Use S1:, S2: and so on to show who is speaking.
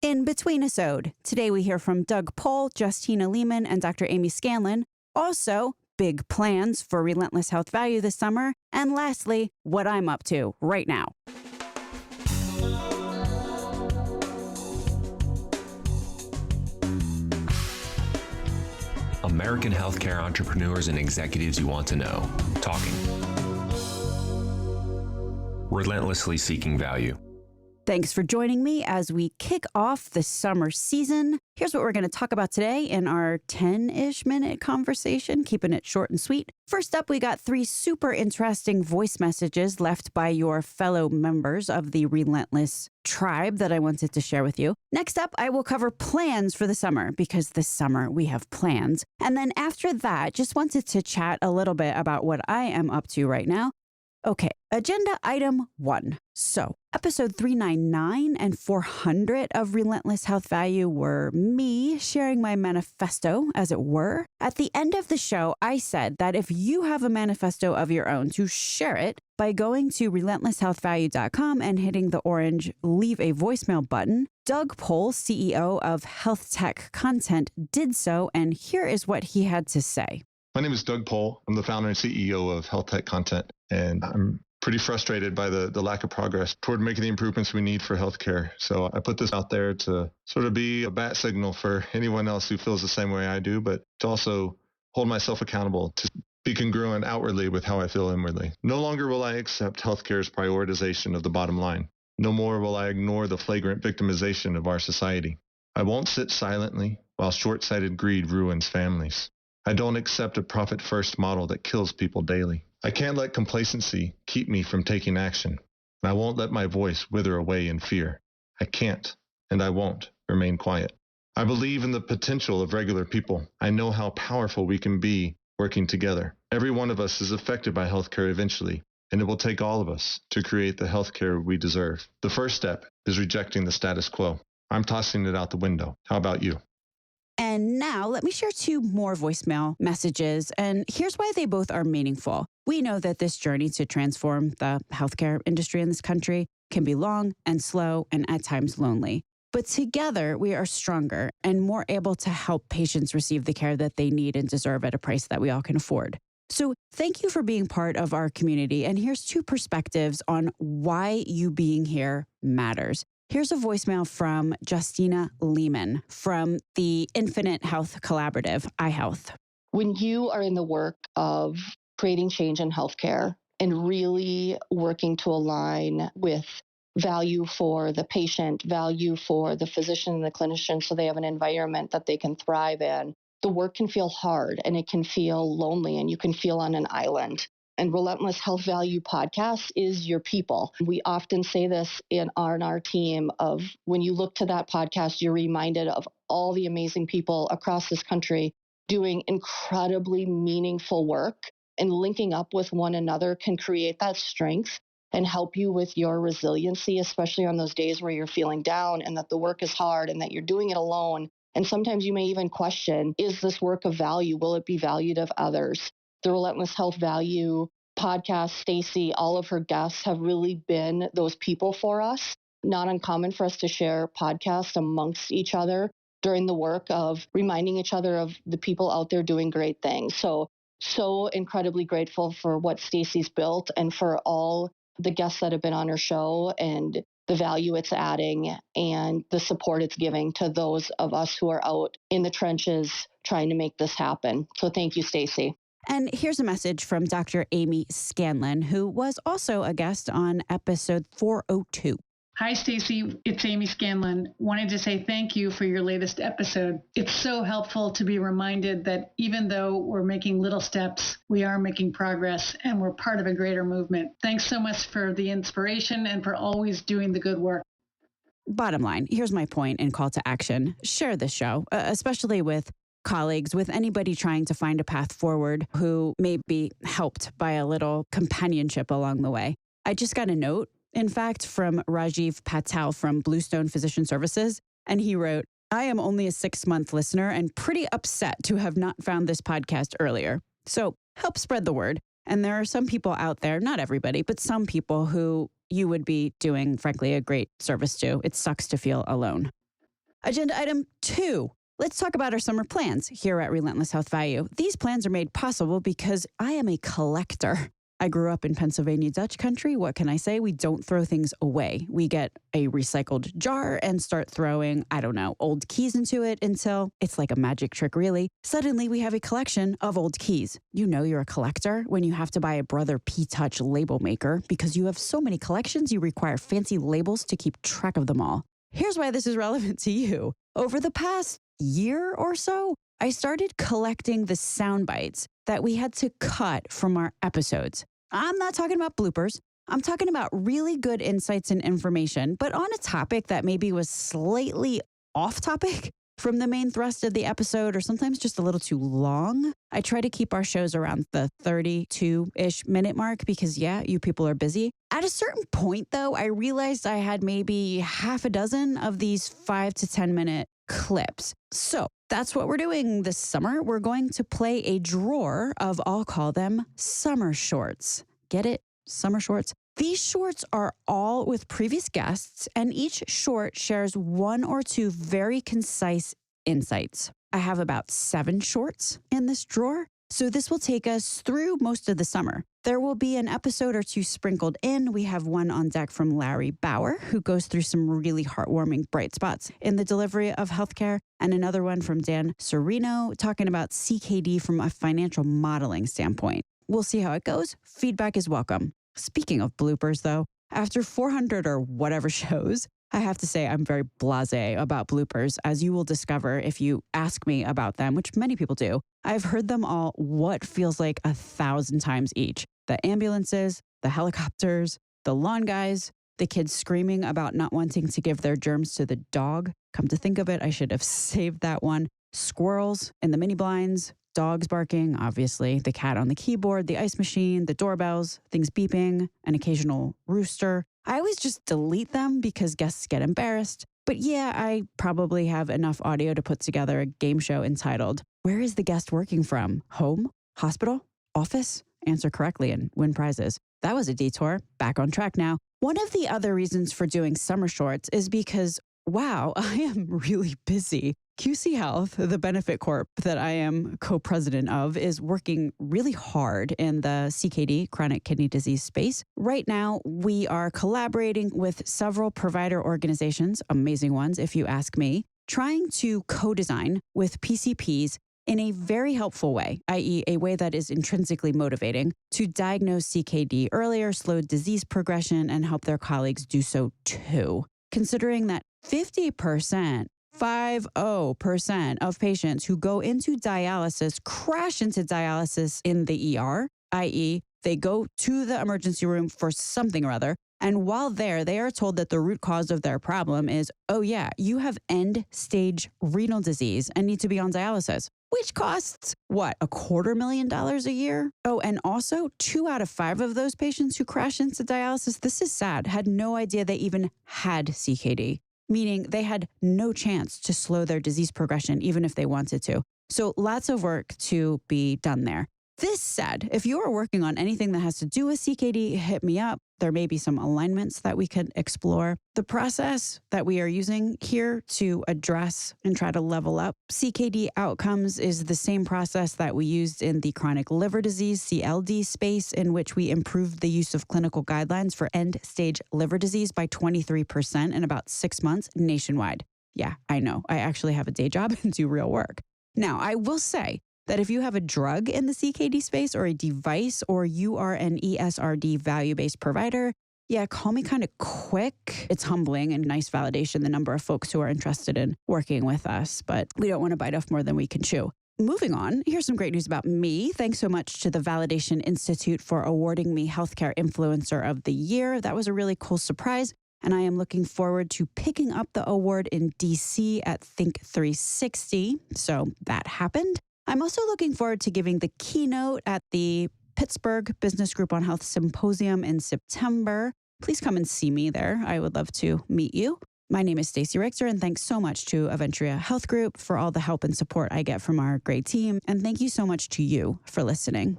S1: In Between-isode, today we hear from Doug Pohl, Justina Lehman, and Dr. Amy Scanlon. Also, big plans for Relentless Health Value this summer. And lastly, what I'm up to right now.
S2: American healthcare entrepreneurs and executives you want to know. Talking. Relentlessly seeking value.
S1: Thanks for joining me as we kick off the summer season. Here's what we're going to talk about today in our 10-ish minute conversation, keeping it short and sweet. First up, we got 3 super interesting voice messages left by your fellow members of the Relentless tribe that I wanted to share with you. Next up, I will cover plans for the summer because this summer we have plans. And then after that, just wanted to chat a little bit about what I am up to right now. Okay, agenda item 1. So, episode 399 and 400 of Relentless Health Value were me sharing my manifesto, as it were. At the end of the show, I said that if you have a manifesto of your own, to share it by going to relentlesshealthvalue.com and hitting the orange Leave a Voicemail button. Doug Pohl, CEO of Health Tech Content, did so, and here is what he had to say.
S3: My name is Doug Pohl. I'm the founder and CEO of Health Tech Content, and I'm pretty frustrated by the lack of progress toward making the improvements we need for healthcare. So I put this out there to sort of be a bat signal for anyone else who feels the same way I do, but to also hold myself accountable to be congruent outwardly with how I feel inwardly. No longer will I accept healthcare's prioritization of the bottom line. No more will I ignore the flagrant victimization of our society. I won't sit silently while short-sighted greed ruins families. I don't accept a profit-first model that kills people daily. I can't let complacency keep me from taking action, and I won't let my voice wither away in fear. I can't, and I won't, remain quiet. I believe in the potential of regular people. I know how powerful we can be working together. Every one of us is affected by healthcare eventually, and it will take all of us to create the healthcare we deserve. The first step is rejecting the status quo. I'm tossing it out the window. How about you?
S1: And now let me share 2 more voicemail messages, and here's why they both are meaningful. We know that this journey to transform the healthcare industry in this country can be long and slow and at times lonely. But together, we are stronger and more able to help patients receive the care that they need and deserve at a price that we all can afford. So thank you for being part of our community, and here's 2 perspectives on why you being here matters. Here's a voicemail from Justina Lehman from the Infinite Health Collaborative, iHealth.
S4: When you are in the work of creating change in healthcare and really working to align with value for the patient, value for the physician and the clinician so they have an environment that they can thrive in, the work can feel hard and it can feel lonely and you can feel on an island. And Relentless Health Value Podcast is your people. We often say this in our team of when you look to that podcast, you're reminded of all the amazing people across this country doing incredibly meaningful work, and linking up with one another can create that strength and help you with your resiliency, especially on those days where you're feeling down and that the work is hard and that you're doing it alone. And sometimes you may even question, is this work of value? Will it be valued of others? The Relentless Health Value podcast, Stacy, all of her guests have really been those people for us. Not uncommon for us to share podcasts amongst each other during the work of reminding each other of the people out there doing great things. So incredibly grateful for what Stacy's built and for all the guests that have been on her show and the value it's adding and the support it's giving to those of us who are out in the trenches trying to make this happen. So thank you, Stacy.
S1: And here's a message from Dr. Amy Scanlon, who was also a guest on episode 402.
S5: Hi, Stacy. It's Amy Scanlon. Wanted to say thank you for your latest episode. It's so helpful to be reminded that even though we're making little steps, we are making progress and we're part of a greater movement. Thanks so much for the inspiration and for always doing the good work.
S1: Bottom line, here's my point and call to action. Share this show, especially with colleagues, with anybody trying to find a path forward who may be helped by a little companionship along the way. I just got a note, in fact, from Rajiv Patel from Bluestone Physician Services, and he wrote, I am only a 6-month listener and pretty upset to have not found this podcast earlier. So help spread the word. And there are some people out there, not everybody, but some people who you would be doing, frankly, a great service to. It sucks to feel alone. Agenda item 2. Let's talk about our summer plans here at Relentless Health Value. These plans are made possible because I am a collector. I grew up in Pennsylvania Dutch country. What can I say? We don't throw things away. We get a recycled jar and start throwing, old keys into it until it's like a magic trick, really. Suddenly, we have a collection of old keys. You know you're a collector when you have to buy a Brother P-Touch label maker because you have so many collections, you require fancy labels to keep track of them all. Here's why this is relevant to you. Over the past year or so, I started collecting the sound bites that we had to cut from our episodes. I'm not talking about bloopers. I'm talking about really good insights and information, but on a topic that maybe was slightly off topic from the main thrust of the episode, or sometimes just a little too long. I try to keep our shows around the 32-ish minute mark because, you people are busy. At a certain point, though, I realized I had maybe half a dozen of these 5 to 10 minute clips. So that's what we're doing this summer. We're going to play a drawer of, I'll call them summer shorts. Get it? Summer shorts. These shorts are all with previous guests, and each short shares 1 or 2 very concise insights. I have about 7 shorts in this drawer, so this will take us through most of the summer. There will be an episode or 2 sprinkled in. We have one on deck from Larry Bauer, who goes through some really heartwarming bright spots in the delivery of healthcare, and another one from Dan Serino talking about CKD from a financial modeling standpoint. We'll see how it goes. Feedback is welcome. Speaking of bloopers, though, after 400 or whatever shows, I have to say I'm very blasé about bloopers, as you will discover if you ask me about them, which many people do. I've heard them all what feels like 1,000 times each. The ambulances, the helicopters, the lawn guys, the kids screaming about not wanting to give their germs to the dog. Come to think of it, I should have saved that one. Squirrels in the mini blinds, dogs barking, obviously, the cat on the keyboard, the ice machine, the doorbells, things beeping, an occasional rooster. I always just delete them because guests get embarrassed. But I probably have enough audio to put together a game show entitled, Where is the guest working from? Home? Hospital? Office? Answer correctly and win prizes. That was a detour. Back on track now. One of the other reasons for doing summer shorts is because, I am really busy. QC Health, the benefit corp that I am co-president of, is working really hard in the CKD, chronic kidney disease space. Right now, we are collaborating with several provider organizations, amazing ones if you ask me, trying to co-design with PCPs in a very helpful way, i.e. a way that is intrinsically motivating, to diagnose CKD earlier, slow disease progression, and help their colleagues do so too. Considering that 50% of patients who go into dialysis crash into dialysis in the ER, i.e. they go to the emergency room for something or other, and while there, they are told that the root cause of their problem is, you have end-stage renal disease and need to be on dialysis, which costs, $250,000 a year? Oh, and also 2 out of 5 of those patients who crash into dialysis, this is sad, had no idea they even had CKD. Meaning they had no chance to slow their disease progression, even if they wanted to. So lots of work to be done there. This said, if you are working on anything that has to do with CKD, hit me up. There may be some alignments that we could explore. The process that we are using here to address and try to level up CKD outcomes is the same process that we used in the chronic liver disease, CLD space, in which we improved the use of clinical guidelines for end-stage liver disease by 23% in about 6 months nationwide. Yeah, I know. I actually have a day job and do real work. Now, I will say that if you have a drug in the CKD space or a device, or you are an ESRD value-based provider, call me kind of quick. It's humbling and nice validation, the number of folks who are interested in working with us, but we don't want to bite off more than we can chew. Moving on, here's some great news about me. Thanks so much to the Validation Institute for awarding me Healthcare Influencer of the Year. That was a really cool surprise, and I am looking forward to picking up the award in DC at Think 360. So that happened. I'm also looking forward to giving the keynote at the Pittsburgh Business Group on Health Symposium in September. Please come and see me there. I would love to meet you. My name is Stacey Richter, and thanks so much to Aventria Health Group for all the help and support I get from our great team. And thank you so much to you for listening.